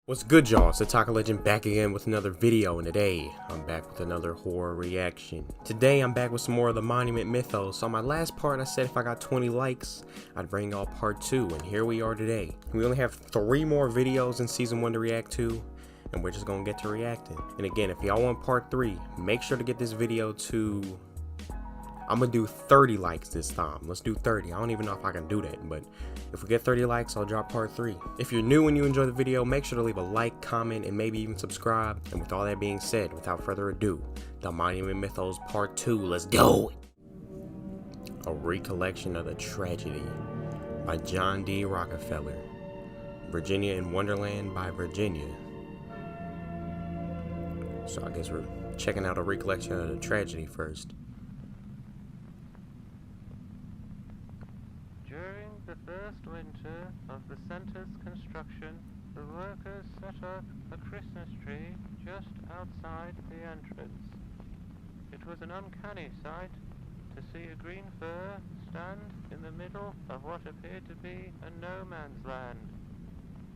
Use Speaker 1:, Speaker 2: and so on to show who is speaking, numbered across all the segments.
Speaker 1: What's good, y'all? It's the Taco Legend back again with another video, and today I'm back with another horror reaction. Today I'm back with some more of the Monument Mythos. On my last part I said if I got 20 likes I'd bring y'all part 2, and here we are today. We only have 3 more videos in season 1 to react to, and we're just gonna get to reacting. And again, if y'all want part 3, make sure to get this video to... I'm gonna do 30 likes this time. Let's do 30. I don't even know if I can do that, but if we get 30 likes, I'll drop part 3. If you're new and you enjoy the video, make sure to leave a like, comment, and maybe even subscribe. And with all that being said, without further ado, the Monument Mythos part 2. Let's go! A Recollection of the Tragedy by John D. Rockefeller. Virginia in Wonderland by Virginia. So I guess we're checking out A Recollection of the Tragedy first.
Speaker 2: During the first winter of the center's construction, the workers set up a Christmas tree just outside the entrance. It was an uncanny sight to see a green fir stand in the middle of what appeared to be a no-man's land.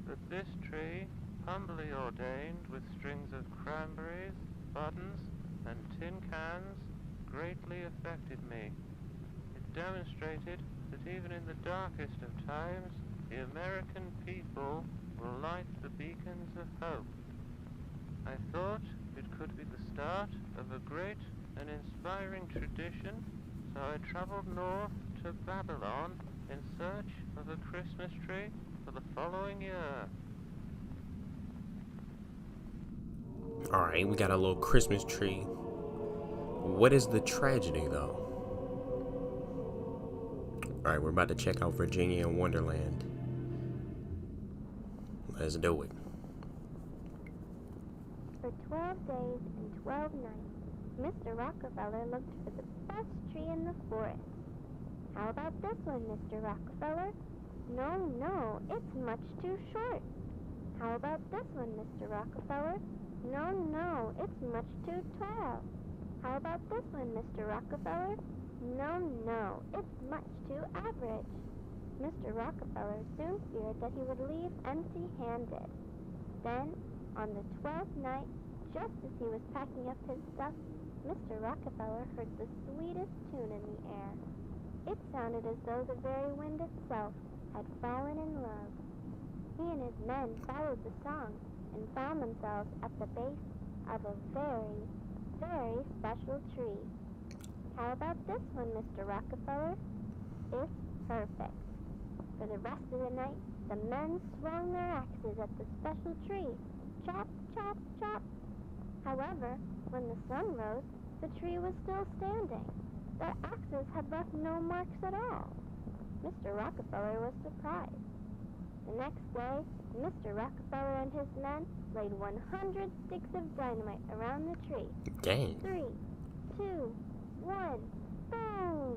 Speaker 2: But this tree, humbly ordained with strings of cranberries, buttons, and tin cans, greatly affected me. It demonstrated that even in the darkest of times, the American people will light the beacons of hope. I thought it could be the start of a great and inspiring tradition, so I traveled north to Babylon in search of a Christmas tree for the following year.
Speaker 1: Alright, we got a little Christmas tree. What is the tragedy, though? Alright, we're about to check out Virginia in Wonderland. Let's do it.
Speaker 3: For 12 days and 12 nights, Mr. Rockefeller looked for the best tree in the forest. How about this one, Mr. Rockefeller? No, no, it's much too short. How about this one, Mr. Rockefeller? No, no, it's much too tall. How about this one, Mr. Rockefeller? No, no, it's much too average. Mr. Rockefeller soon feared that he would leave empty-handed. Then, on the 12th night, just as he was packing up his stuff, Mr. Rockefeller heard the sweetest tune in the air. It sounded as though the very wind itself had fallen in love. He and his men followed the song and found themselves at the base of a very, very special tree. How about this one, Mr. Rockefeller? It's perfect. For the rest of the night, the men swung their axes at the special tree. Chop, chop, chop. However, when the sun rose, the tree was still standing. Their axes had left no marks at all. Mr. Rockefeller was surprised. The next day, Mr. Rockefeller and his men laid 100 sticks of dynamite around the tree.
Speaker 1: Dang.
Speaker 3: 3, 2, 1, boom!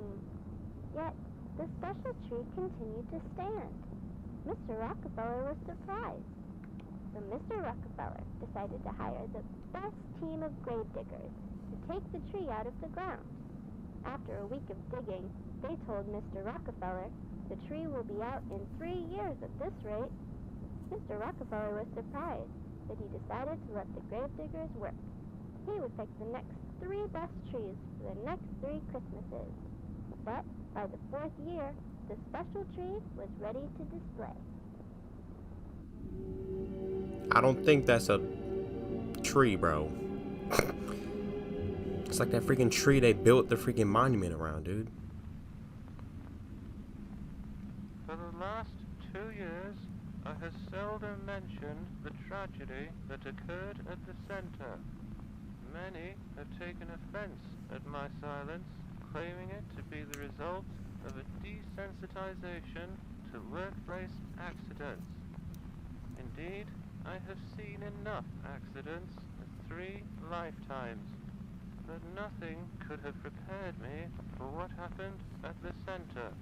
Speaker 3: Yet, the special tree continued to stand. Mr. Rockefeller was surprised. So Mr. Rockefeller decided to hire the best team of grave diggers to take the tree out of the ground. After a week of digging, they told Mr. Rockefeller the tree will be out in 3 years at this rate. Mr. Rockefeller was surprised, but he decided to let the grave diggers work. He would pick the next 3 best trees for the next 3 Christmases. But by the 4th year, the special tree was ready to display.
Speaker 1: I don't think that's a tree, bro. It's like that freaking tree they built the freaking monument around, dude.
Speaker 2: For the last 2 years, I have seldom mentioned the tragedy that occurred at the center. Many have taken offense at my silence, claiming it to be the result of a desensitization to workplace accidents. Indeed, I have seen enough accidents in 3 lifetimes, but nothing could have prepared me for what happened at the center.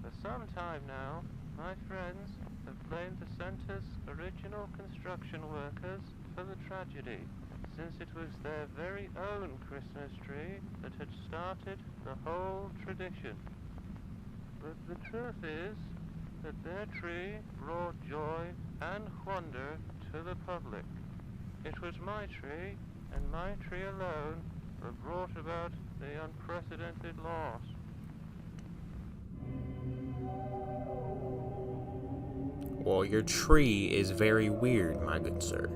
Speaker 2: For some time now, my friends have blamed the center's original construction workers for the tragedy, since it was their very own Christmas tree that had started the whole tradition. But the truth is that their tree brought joy and wonder to the public. It was my tree, and my tree alone, that brought about the unprecedented loss.
Speaker 1: Well, your tree is very weird, my good sir.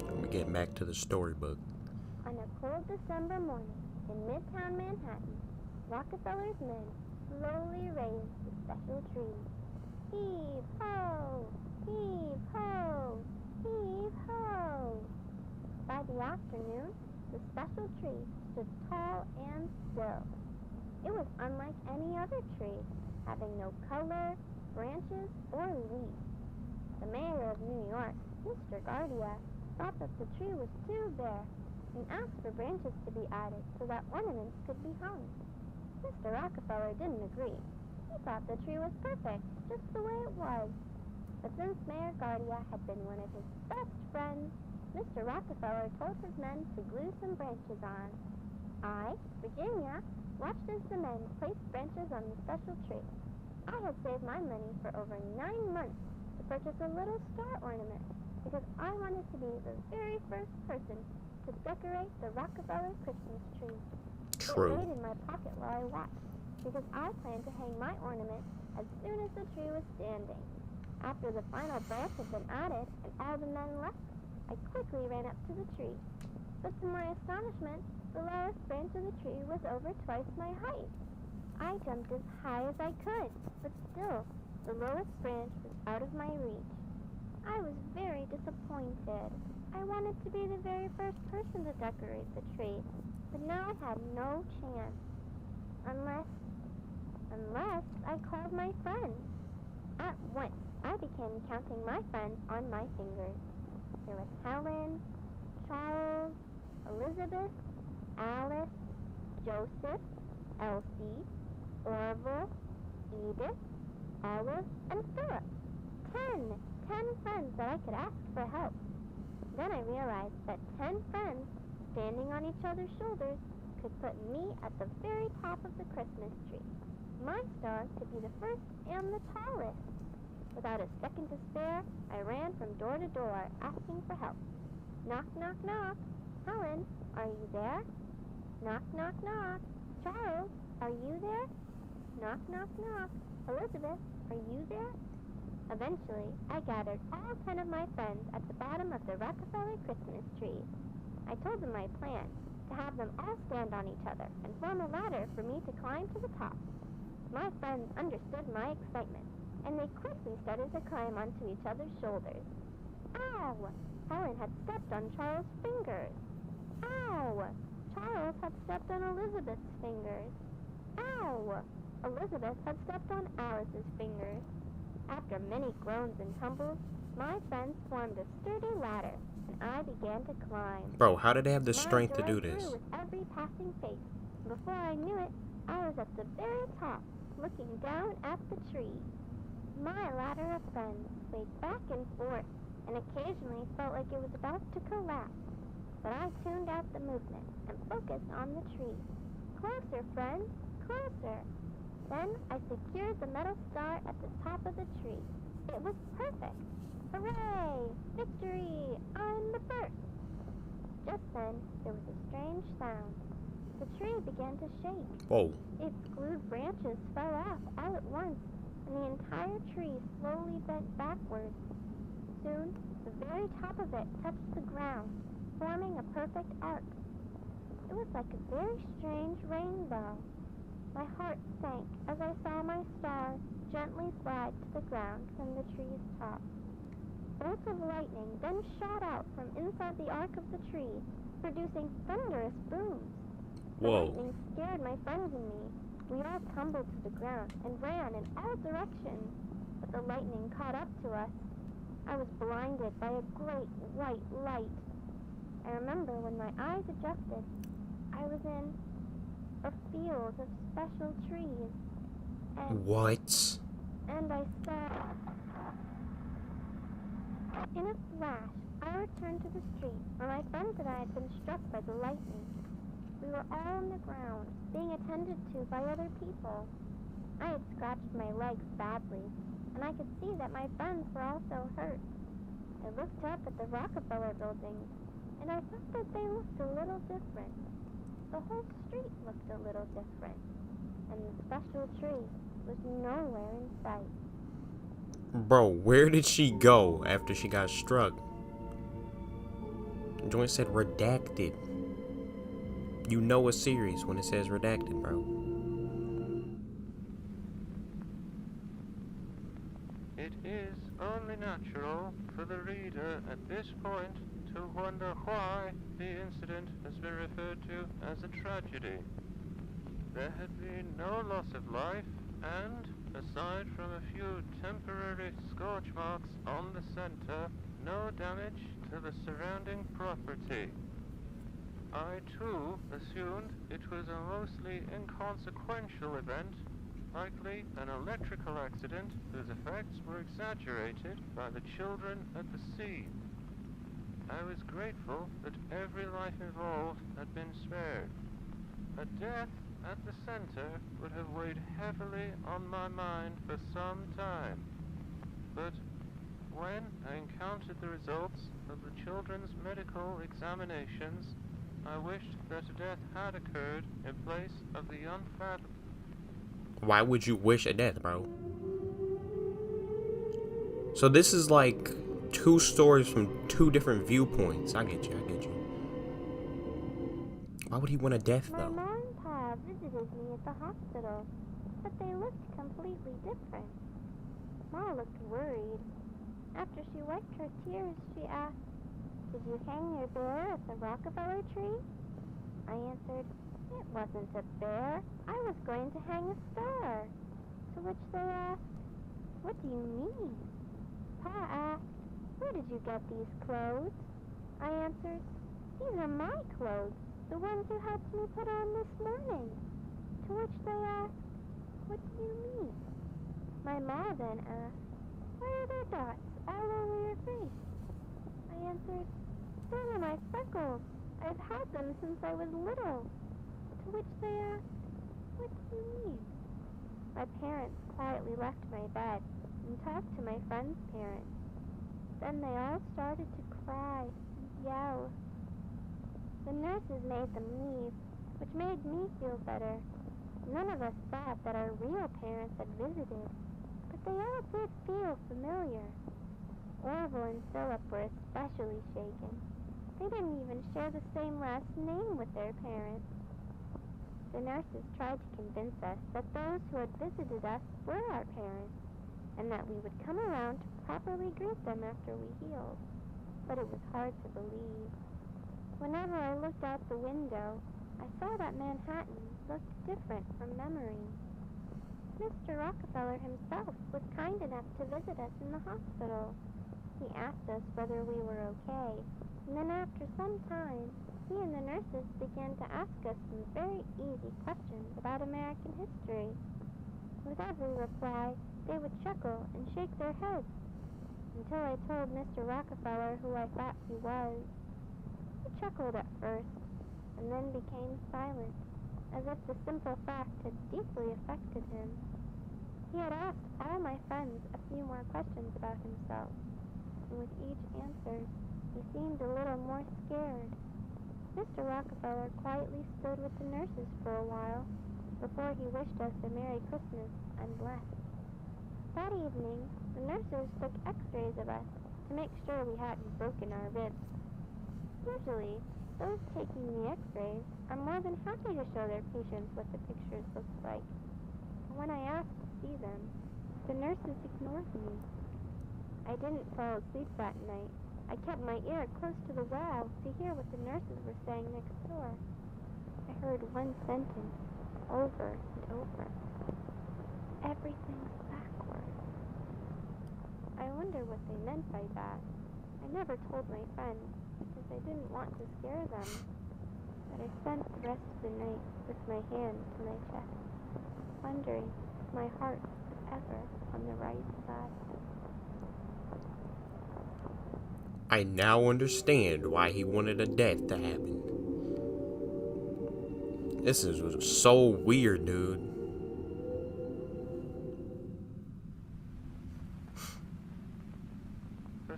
Speaker 1: Let me get back to the storybook.
Speaker 3: On a cold December morning in Midtown Manhattan, Rockefeller's men slowly raised the special tree. Heave ho! Heave ho! Heave ho! By the afternoon, the special tree stood tall and still. It was unlike any other tree, having no color, branches, or leaves. The mayor of New York, Mr. Guardia, thought that the tree was too bare and asked for branches to be added so that ornaments could be hung. Mr. Rockefeller didn't agree. He thought the tree was perfect, just the way it was. But since Mayor Guardia had been one of his best friends, Mr. Rockefeller told his men to glue some branches on. I, Virginia, watched as the men placed branches on the special tree. I had saved my money for over 9 months to purchase a little star ornament because I wanted to be the very first person to decorate the Rockefeller Christmas tree.
Speaker 1: True.
Speaker 3: It laid in my pocket while I watched because I planned to hang my ornament as soon as the tree was standing. After the final branch had been added and all the men left, I quickly ran up to the tree. But to my astonishment, the lowest branch of the tree was over twice my height. I jumped as high as I could, but still, the lowest branch was out of my reach. I was very disappointed. I wanted to be the very first person to decorate the tree, but now I had no chance. Unless I called my friends. At once, I began counting my friends on my fingers. There was Helen, Charles, Elizabeth, Alice, Joseph, Elsie, Orville, Edith, Olive, and Philip. 10 friends that I could ask for help. Then I realized that 10 friends standing on each other's shoulders could put me at the very top of the Christmas tree. My star could be the first and the tallest. Without a second to spare, I ran from door to door asking for help. Knock, knock, knock. Helen, are you there? Knock, knock, knock. Charles, are you there? Knock, knock, knock. Elizabeth, are you there? Eventually, I gathered all 10 of my friends at the bottom of the Rockefeller Christmas tree. I told them my plan, to have them all stand on each other and form a ladder for me to climb to the top. My friends understood my excitement, and they quickly started to climb onto each other's shoulders. Ow! Helen had stepped on Charles' fingers. Ow! Charles had stepped on Elizabeth's fingers. Ow! Elizabeth had stepped on Alice's fingers. After many groans and tumbles, my friends formed a sturdy ladder, and I began to climb.
Speaker 1: Bro, how did they have the
Speaker 3: My
Speaker 1: strength to
Speaker 3: joy
Speaker 1: do
Speaker 3: grew
Speaker 1: this?
Speaker 3: with every passing face. Before I knew it, I was at the very top, looking down at the tree. My ladder of friends swayed back and forth, and occasionally felt like it was about to collapse. But I tuned out the movement and focused on the tree. Closer, friends, closer. Then I secured the metal star at the top of the tree. It was perfect. Hooray! Victory! I'm the first! Just then, there was a strange sound. The tree began to shake.
Speaker 1: Whoa.
Speaker 3: Its glued branches fell off all at once, and the entire tree slowly bent backwards. Soon, the very top of it touched the ground, forming a perfect arc. It was like a very strange rainbow. My heart sank as I saw my star gently slide to the ground from the tree's top. Bolts of lightning then shot out from inside the arc of the tree, producing thunderous booms. The
Speaker 1: Whoa.
Speaker 3: lightning scared my friends and me. We all tumbled to the ground and ran in all directions, but the lightning caught up to us. I was blinded by a great white light. I remember when my eyes adjusted, I was in a field of special trees,
Speaker 1: What?
Speaker 3: and I saw... In a flash, I returned to the street where my friends and I had been struck by the lightning. We were all on the ground, being attended to by other people. I had scratched my legs badly, and I could see that my friends were also hurt. I looked up at the Rockefeller buildings, and I thought that they looked a little different. The whole street looked a little different, and the special tree was nowhere in sight.
Speaker 1: Bro, where did she go after she got struck? The joint said redacted. You know it's serious when it says redacted, bro.
Speaker 2: It is only natural for the reader at this point to wonder why the incident has been referred to as a tragedy. There had been no loss of life, and, aside from a few temporary scorch marks on the center, no damage to the surrounding property. I, too, assumed it was a mostly inconsequential event, likely an electrical accident whose effects were exaggerated by the children at the scene. I was grateful that every life involved had been spared. A death at the center would have weighed heavily on my mind for some time. But when I encountered the results of the children's medical examinations, I wished that a death had occurred in place of the unfathomable.
Speaker 1: Why would you wish a death, bro? So this is like two stories from two different viewpoints. I get you. Why would he want a death,
Speaker 3: My
Speaker 1: though?
Speaker 3: mom and Pa visited me at the hospital, but they looked completely different. Ma looked worried. After she wiped her tears, she asked, "Did you hang your bear at the Rockefeller tree?" I answered, "It wasn't a bear. I was going to hang a star." To which they asked, "What do you mean?" Pa asked, "Where did you get these clothes?" I answered, "These are my clothes, the ones you helped me put on this morning." To which they asked, "What do you mean?" My ma then asked, "Why are there dots all over your face?" I answered, "Those are my freckles. I've had them since I was little." To which they asked, "What do you mean?" My parents quietly left my bed and talked to my friend's parents. Then they all started to cry and yell. The nurses made them leave, which made me feel better. None of us thought that our real parents had visited, but they all did feel familiar. Orville and Philip were especially shaken. They didn't even share the same last name with their parents. The nurses tried to convince us that those who had visited us were our parents, and that we would come around to properly greet them after we healed. But it was hard to believe. Whenever I looked out the window, I saw that Manhattan looked different from memory. Mr. Rockefeller himself was kind enough to visit us in the hospital. He asked us whether we were okay, and then after some time, he and the nurses began to ask us some very easy questions about American history. With every reply, they would chuckle and shake their heads, until I told Mr. Rockefeller who I thought he was. He chuckled at first, and then became silent, as if the simple fact had deeply affected him. He had asked all my friends a few more questions about himself, and with each answer, he seemed a little more scared. Mr. Rockefeller quietly stood with the nurses for a while, before he wished us a Merry Christmas and left. That evening, the nurses took x-rays of us to make sure we hadn't broken our ribs. Usually, those taking the x-rays are more than happy to show their patients what the pictures looked like. But when I asked to see them, the nurses ignored me. I didn't fall asleep that night. I kept my ear close to the wall to hear what the nurses were saying next door. I heard one sentence over and over. "Everything's backwards." I wonder what they meant by that. I never told my friends, because I didn't want to scare them. But I spent the rest of the night with my hand to my chest, wondering if my heart was ever on the right side.
Speaker 1: I now understand why he wanted a death to happen. This is so weird, dude.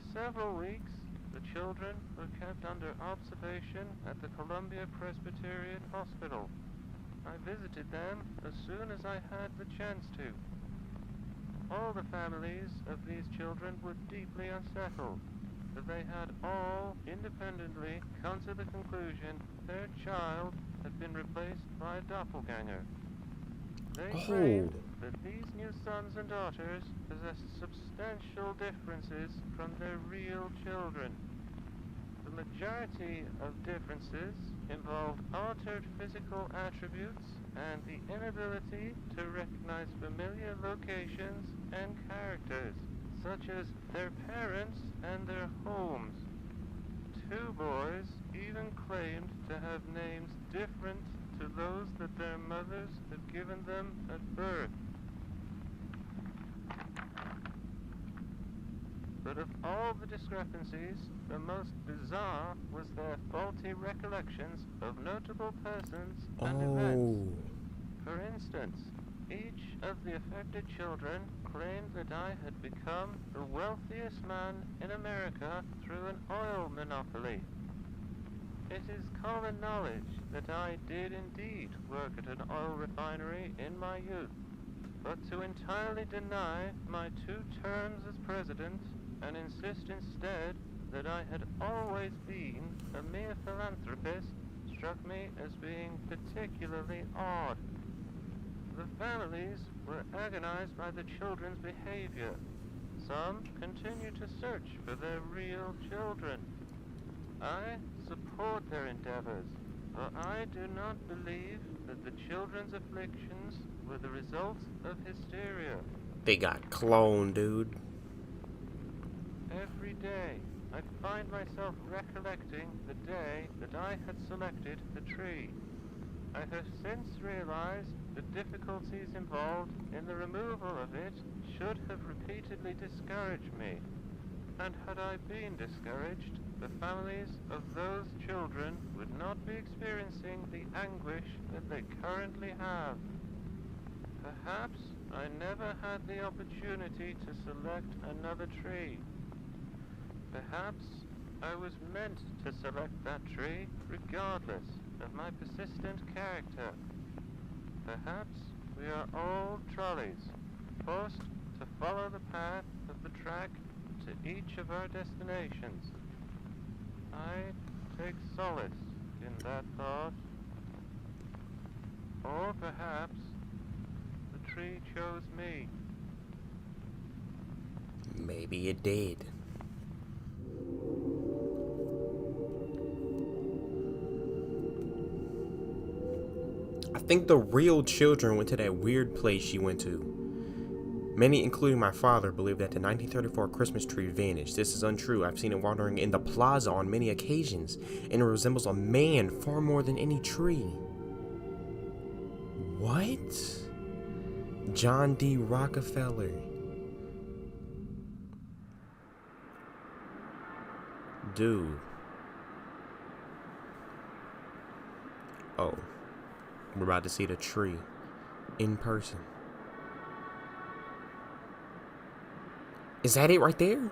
Speaker 2: For several weeks, the children were kept under observation at the Columbia Presbyterian Hospital. I visited them as soon as I had the chance to. All the families of these children were deeply unsettled, for they had all independently come to the conclusion their child had been replaced by a doppelganger. They claimed that these new sons and daughters possessed substantial differences from their real children. The majority of differences involved altered physical attributes and the inability to recognize familiar locations and characters, such as their parents and their homes. Two boys even claimed to have names different to those that their mothers had given them at birth. But of all the discrepancies, the most bizarre was their faulty recollections of notable persons and events. For instance, each of the affected children claimed that I had become the wealthiest man in America through an oil monopoly. It is common knowledge that I did indeed work at an oil refinery in my youth, but to entirely deny my 2 terms as president and insist instead that I had always been a mere philanthropist struck me as being particularly odd. The families were agonized by the children's behavior. Some continue to search for their real children. I support their endeavors, but I do not believe that the children's afflictions were the result of hysteria.
Speaker 1: They got cloned, dude.
Speaker 2: Every day, I find myself recollecting the day that I had selected the tree. I have since realized the difficulties involved in the removal of it should have repeatedly discouraged me. And had I been discouraged, the families of those children would not be experiencing the anguish that they currently have. Perhaps I never had the opportunity to select another tree. Perhaps I was meant to select that tree regardless of my persistent character. Perhaps we are all trolleys, forced to follow the path of the track to each of our destinations. I take solace in that thought. Or perhaps the tree chose me.
Speaker 1: Maybe it did. I think the real children went to that weird place she went to. Many, including my father, believe that the 1934 Christmas tree vanished. This is untrue. I've seen it wandering in the plaza on many occasions, and it resembles a man far more than any tree. What? John D. Rockefeller. Dude. Oh. We're about to see the tree in person. Is that it right there?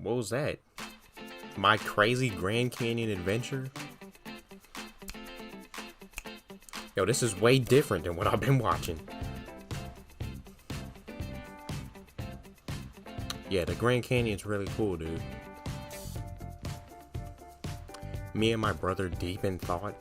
Speaker 1: What was that? My crazy Grand Canyon adventure? Yo, this is way different than what I've been watching. Yeah, the Grand Canyon's really cool, dude. Me and my brother deep in thought.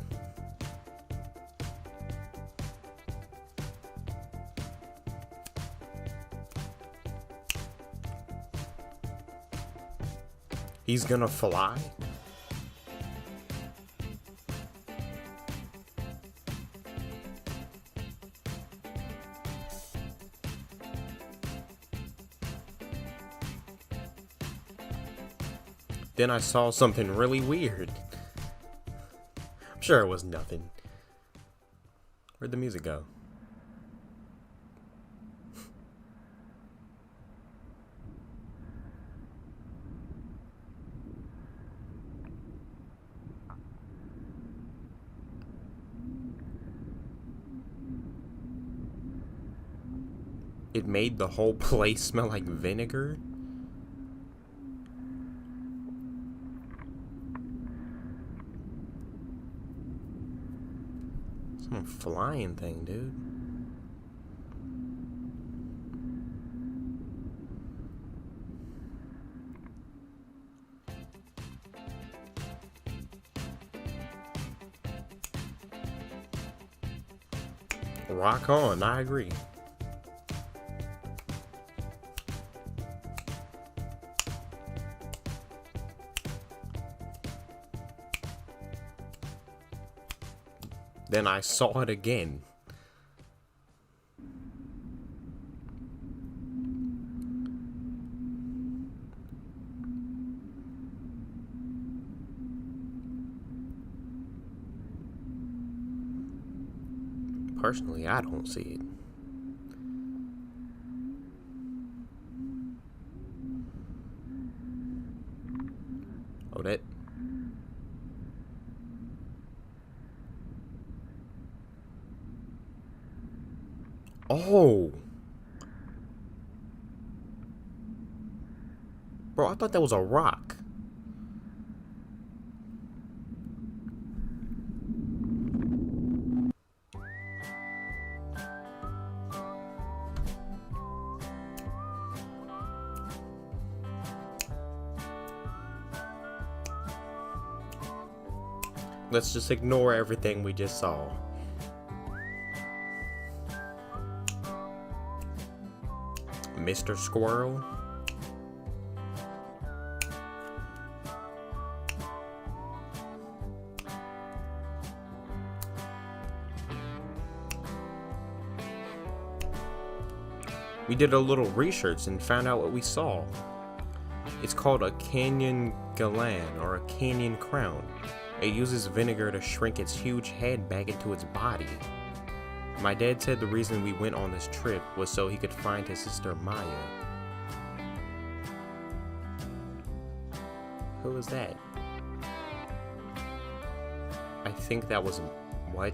Speaker 1: He's gonna fly? Then I saw something really weird. I'm sure it was nothing. Where'd the music go? It made the whole place smell like vinegar? Some flying thing, dude. Rock on, I agree. Then I saw it again. Personally, I don't see it. Oh, that. Oh. Bro, I thought that was a rock. Let's just ignore everything we just saw. Mr. Squirrel. We did a little research and found out what we saw. It's called a canyon galan, or a canyon crown. It uses vinegar to shrink its huge head back into its body. My dad said the reason we went on this trip was so he could find his sister Maya. Who was that? I think that was... what?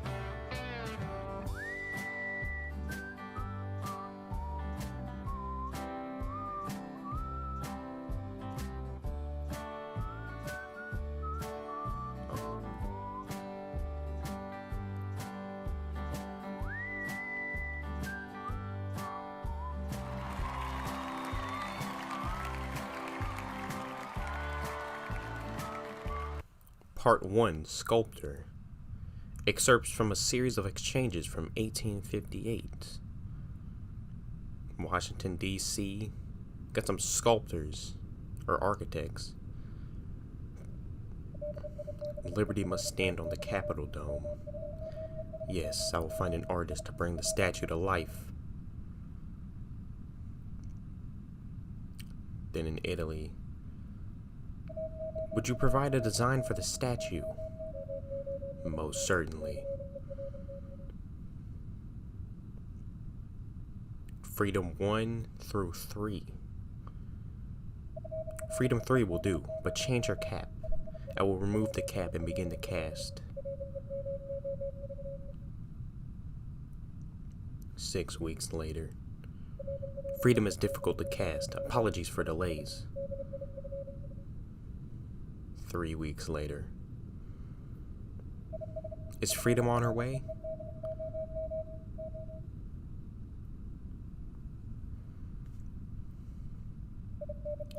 Speaker 1: Part 1, Sculptor. Excerpts from a series of exchanges from 1858. Washington, D.C. Got some sculptors, or architects. Liberty must stand on the Capitol dome. Yes, I will find an artist to bring the statue to life. Then in Italy. Would you provide a design for the statue? Most certainly. Freedom 1 through 3. Freedom 3 will do, but change her cap. I will remove the cap and begin to cast. 6 weeks later. Freedom is difficult to cast. Apologies for delays. 3 weeks later. Is freedom on her way?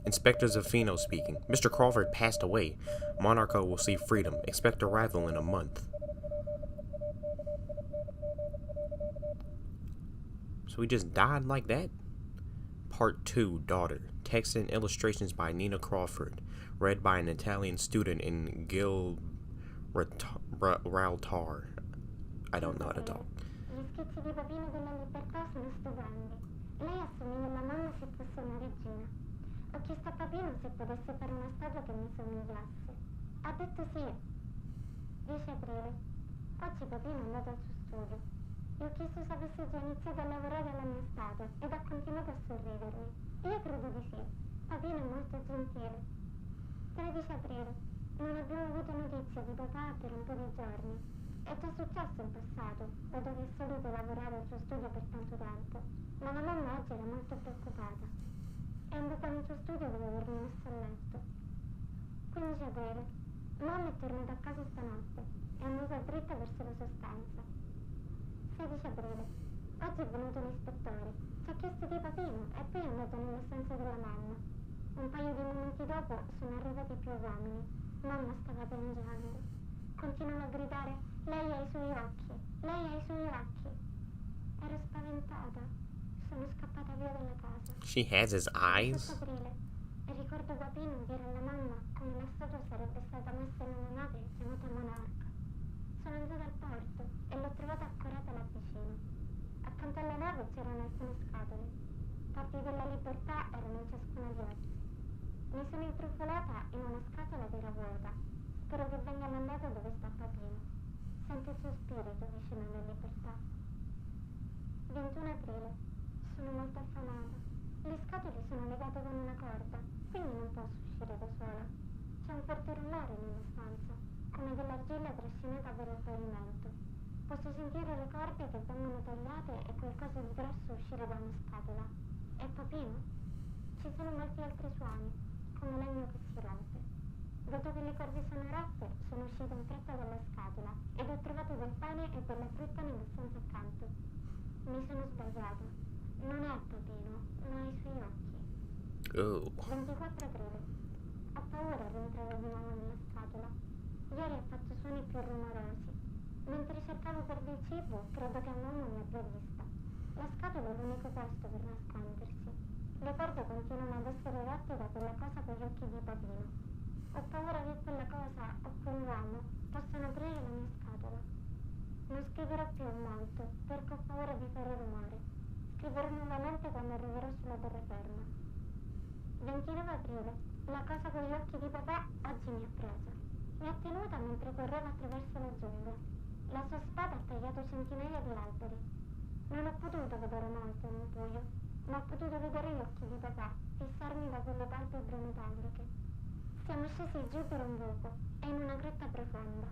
Speaker 1: Inspector Zaffino speaking. Mr. Crawford passed away. Monarcho will see freedom. Expect arrival in a month. So he just died like that? Part 2, Daughter. Text and illustrations by Nina Crawford. Read by an Italian student in Gibraltar. I don't know how to talk.
Speaker 3: Gli schizzi di Papino della Libertà sono stupendi. Lei assomiglia alla mamma se fosse una regina. Ho chiesto a Papino se potesse fare una statua che mi somigliasse. Ha detto sì. 10 aprile. Oggi Papino è andato al suo studio. Gli ho chiesto se avesse già iniziato a lavorare alla mia statua ed ha continuato a sorridermi. Io credo di sì. Papino è molto gentile. 13 aprile. Non abbiamo avuto notizia di papà per un po' di giorni. È già successo in passato, dato che è solito lavorare al suo studio per tanto tempo, ma la mamma oggi era molto preoccupata. È andata nel suo studio dopo avermi messo a letto. 15 aprile. Mamma è tornata a casa stanotte. È andata dritta verso la sua stanza. 16 aprile. Oggi è venuto l'ispettore. Ci ha chiesto di Papino e poi è andato nella stanza della mamma. Un paio di momenti dopo sono arrivati più uomini. Mamma stava piangendo. Continuava a gridare: lei ha i suoi occhi, lei ha i suoi occhi. Ero spaventata. Sono scappata via dalla casa.
Speaker 1: She has his
Speaker 3: 18
Speaker 1: eyes?
Speaker 3: aprile. E ricordo Papino dire alla mamma come la statua sarebbe stata messa in una nave chiamata Monarca. Sono andata al porto e l'ho trovata accorata là vicino. Accanto alla nave c'erano alcune scatole. Parti della libertà erano in ciascuna di esse. Mi sono intrufolata in una scatola che era vuota. Spero che venga mandato dove sta Papino. Sento il suo spirito vicino alla libertà. 21 aprile. Sono molto affamata. Le scatole sono legate con una corda, quindi non posso uscire da sola. C'è un forte rumore nella stanza, come dell'argilla trascinata per il pavimento. Posso sentire le corde che vengono tagliate e qualcosa di grosso uscire da una scatola. È Papino? Ci sono molti altri suoni, come legno che si rompe. Dato che le corde sono rotte, sono uscita in fretta dalla scatola ed ho trovato del pane e della frutta nella stanza accanto. Mi sono sbagliata. Non è Papino, ma ha i suoi occhi.
Speaker 1: Oh.
Speaker 3: 24 aprile. Ho paura di entrare di nuovo nella scatola. Ieri ha fatto suoni più rumorosi. Mentre cercavo per del cibo, credo che mamma mi abbia vista. La scatola è l'unico posto per nascondersi. Le corde continuano ad essere rotte da quella cosa con gli occhi di Papino. Ho paura che quella cosa o quell'uomo possano aprire la mia scatola. Non scriverò più molto, perché ho paura di fare rumore. Scriverò nuovamente quando arriverò sulla terraferma. 29 aprile. La cosa con gli occhi di papà oggi mi ha presa. Mi ha tenuta mentre correva attraverso la giungla. La sua spada ha tagliato centinaia di alberi. Non ho potuto vedere molto nel buio, ma ho potuto vedere gli occhi di papà fissarmi da quelle palpebre metalliche. Siamo scesi giù per un buco e in una grotta profonda.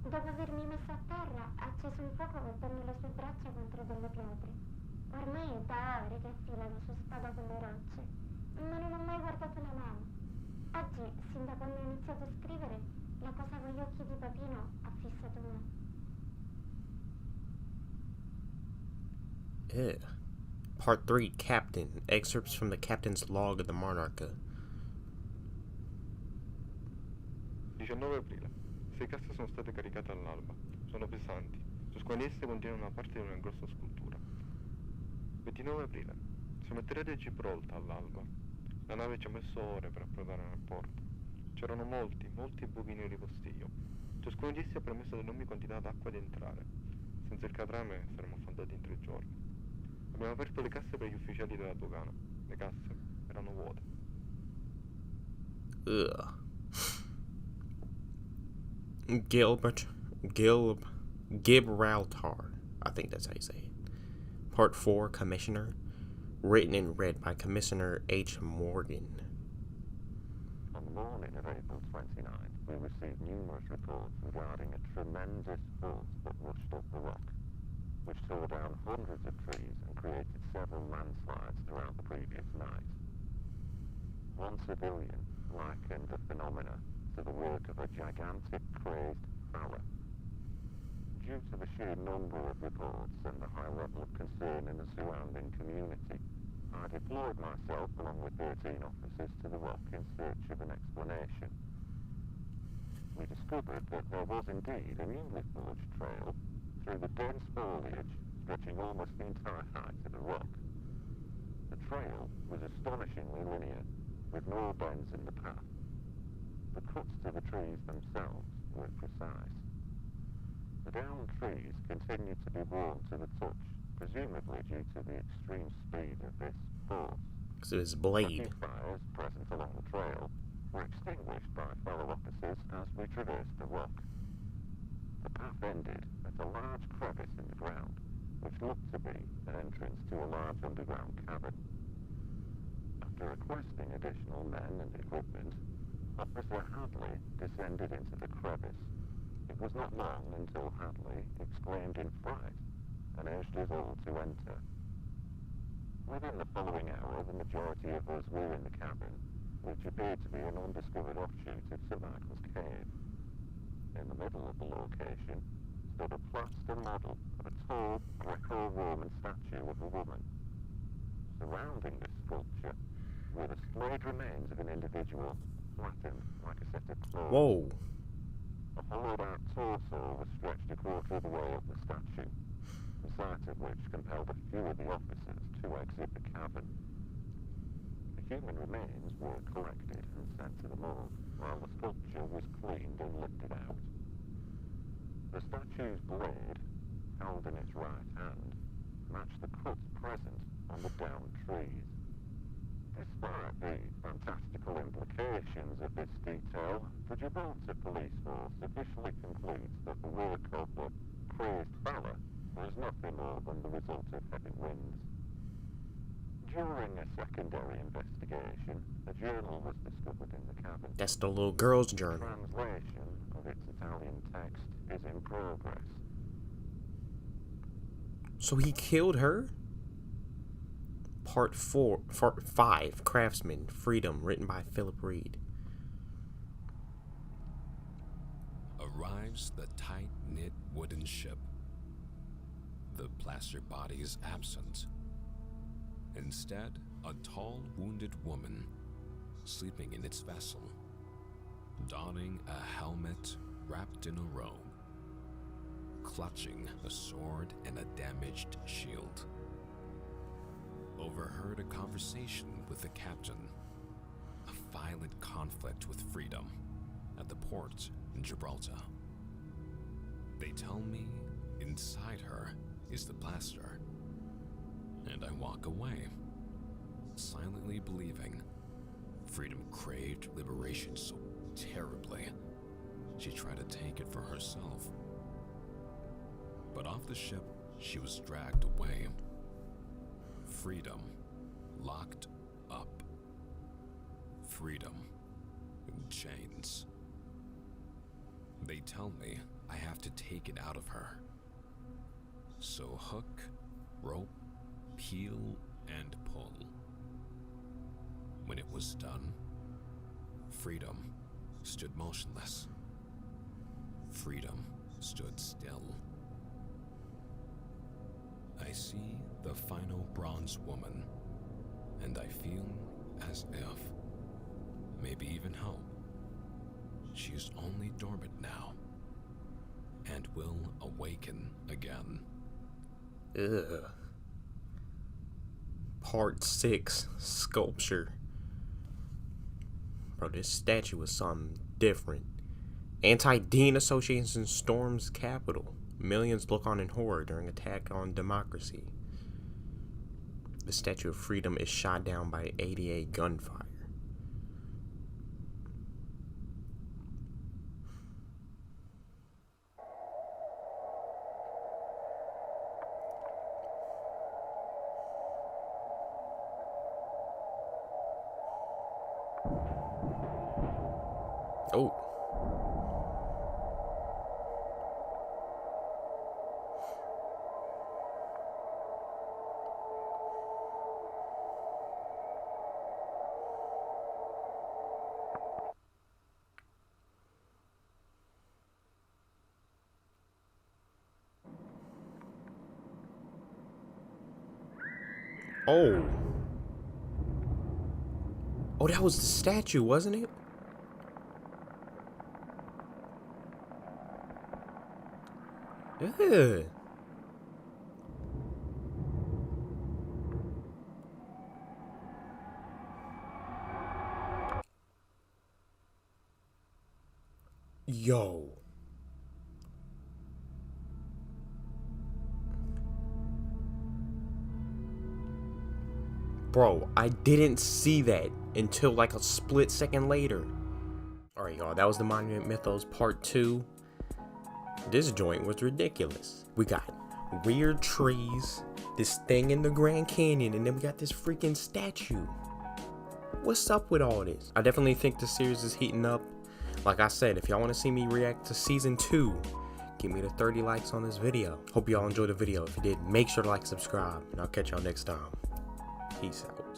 Speaker 3: Dopo avermi messo a terra, ha acceso un fuoco colpendo le sue braccia contro delle pietre. Ormai è da ore che affila la sua spada con le rocce, ma non ho mai guardato la mano. Oggi, sin da quando ho iniziato a scrivere, la cosa con gli occhi di Papino ha fissato me.
Speaker 1: Ew. Part 3, Captain. Excerpts from the Captain's Log of the Monarca.
Speaker 4: 19 aprile. 6 casse sono state caricate all'alba. Sono pesanti. Su squali esse contiene una parte di una grossa scultura. 29 aprile. Siamo atterrati a Gibraltar all'alba. La nave ci ha messo ore per approdare nel porto. C'erano molti buchi neri di postiglio. Ciascuno di essi ha permesso ad enormi quantità d'acqua di entrare. Senza il catrame saremmo affondati in 3 giorni. Abbiamo aperto le casse per gli ufficiali della dogana. Le casse erano vuote.
Speaker 1: Ugh. Gibraltar. I think that's how you say it. Part 4, Commissioner. Written and read by Commissioner H. Morgan.
Speaker 5: On the morning of April 29th, we received numerous reports regarding a tremendous force that rushed up the rock, which tore down hundreds of trees and created several landslides throughout the previous night. One civilian likened the phenomena to the work of a gigantic crazed prowler. Due to the sheer number of reports and the high level of concern in the surrounding community, I deployed myself along with 13 officers to the rock in search of an explanation. We discovered that there was indeed a newly forged trail through the dense foliage stretching almost the entire height of the rock. The trail was astonishingly linear, with no bends in the path. The cuts to the trees themselves were precise. The downed trees continued to be worn to the touch, presumably due to the extreme speed of this force.
Speaker 1: So his
Speaker 5: The
Speaker 1: blade.
Speaker 5: few fires present along the trail were extinguished by fellow officers as we traversed the rock. The path ended at a large crevice in the ground, which looked to be an entrance to a large underground cavern. After requesting additional men and equipment, Officer Hadley descended into the crevice It was not long until Hadley exclaimed in fright and urged us all to enter. Within the following hour, the majority of us were in the cabin, which appeared to be an undiscovered offshoot of St. Michael's Cave. In the middle of the location stood a plaster model of a tall Greco-Roman statue of a woman. Surrounding this sculpture were the splayed remains of an individual, flattened like a set of clothes.
Speaker 1: Whoa.
Speaker 5: A hollowed-out torso was stretched a quarter of the way up the statue, the sight of which compelled a few of the officers to exit the cabin. The human remains were collected and sent to the morgue, while the sculpture was cleaned and lifted out. The statue's blade, held in its right hand, matched the cuts present on the downed trees. Despite the fantastical implications of this detail, the Gibraltar police force officially concludes that the work of the crazed fella was nothing more than the result of heavy winds. During a secondary investigation, a journal was discovered in the cabin.
Speaker 1: That's the little girl's journal.
Speaker 5: Translation of its Italian text is in progress.
Speaker 1: So he killed her? Part 5, Craftsman, Freedom, written by Philip Reed.
Speaker 6: Arrives the tight-knit wooden ship. The plaster body is absent. Instead, a tall, wounded woman, sleeping in its vessel, donning a helmet wrapped in a robe, clutching a sword and a damaged shield. Overheard a conversation with the captain, a violent conflict with Freedom at the port in Gibraltar. They tell me inside her is the plaster, and I walk away, silently believing Freedom craved liberation so terribly she tried to take it for herself. But off the ship, she was dragged away. Freedom locked up. Freedom in chains. They tell me I have to take it out of her. So hook, rope, peel, and pull. When it was done, Freedom stood motionless. Freedom stood still. I see the final bronze woman, and I feel as if, maybe even hope, she is only dormant now, and will awaken again.
Speaker 1: Ugh. Part 6, Sculpture. Bro, this statue was something different. Anti-Dean Association storms Capitol. Millions look on in horror during attack on democracy. The Statue of Freedom is shot down by 88 gunfire. Oh. Oh. Oh, that was the statue, wasn't it? Ugh. Yo. Bro, I didn't see that until like a split second later. Alright, y'all, that was the Monument Mythos Part 2. This joint was ridiculous. We got weird trees, this thing in the Grand Canyon, and then we got this freaking statue. What's up with all this? I definitely think the series is heating up. Like I said, if y'all want to see me react to season 2, give me the 30 likes on this video. Hope y'all enjoyed the video. If you did, make sure to like, subscribe, and I'll catch y'all next time. Peace out.